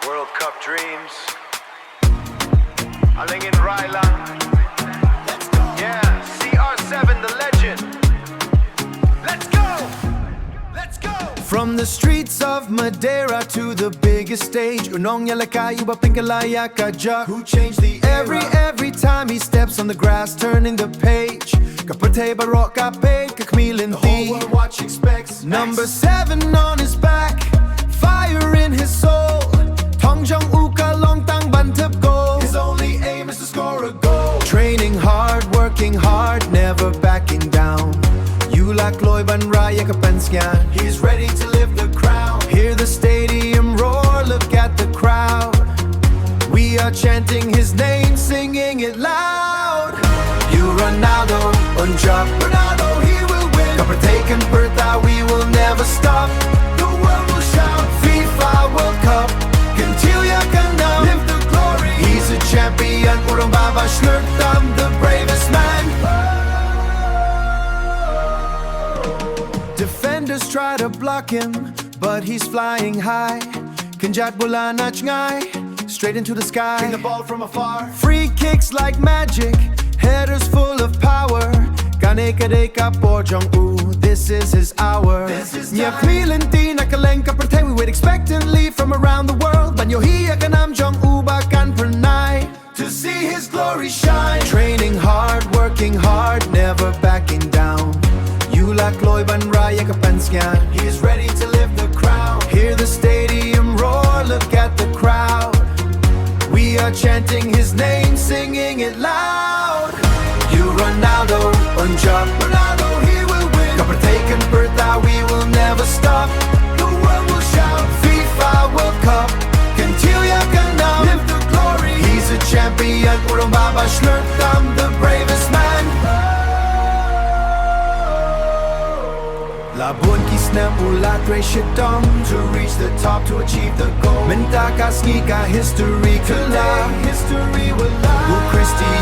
World Cup dreams. Aling in Rylan. Yeah, CR7 the legend. Let's go! Let's go! From the streets of Madeira to the biggest stage, Unong Yalakayu Bapingalaya Kajak. Who changed the era? Every time he steps on the grass, turning the page. Kapate Barok Kape Kakmilin The whole world watch expects Number 7 on his back, fire in his soul. Tongjong Uka Long Tang Bantap goal. His only aim is to score a goal. Training hard, working hard, never backing down. Yula Kloi Ban Raya Kapanskyan. He's ready to lift the crown. Hear the stadium roar, look at the crowd. We are chanting his name, singing it loud. You Ronaldo, unjab Ronaldo, he will win. Kapataken Bertha, we will never stop. The world will shout. FIFA World Cup, Kynduh kdup. Live the glory. He's a champion, Urong Baba Shlurtam, the bravest man. Defenders try to block him, but he's flying high. Kanjat Bulanach Ngai, straight into the sky. Bring the ball from afar. Free kicks like magic, headers full of power. Kanekadeka Porjong U, this is his hour. This is Nya time. Kwilinti Nakalenka Perte, we wait expectantly from around the world. Banyohiya Kanam Jong Uba Kan Pernai, To see his glory shine. training hard, working hard, never backing down. Yula Kloi Ban Raya Kapanskyan. He's ready to lift the crown. Hear the stadium roar, look at the crowd. We are chanting his name, singing it loud. You Ronaldo, unjab Ronaldo, he will win. Kapataken Bertha, we will never stop. The world will shout. FIFA World Cup, Kynduh kdup. Live the glory. He's a champion, Urong Baba Shlurtam, the bravest man. Labun kisna ulat Reshidong, To reach the top, to achieve the goal. Mentaka Skika history Today, kala. history will lie. Christian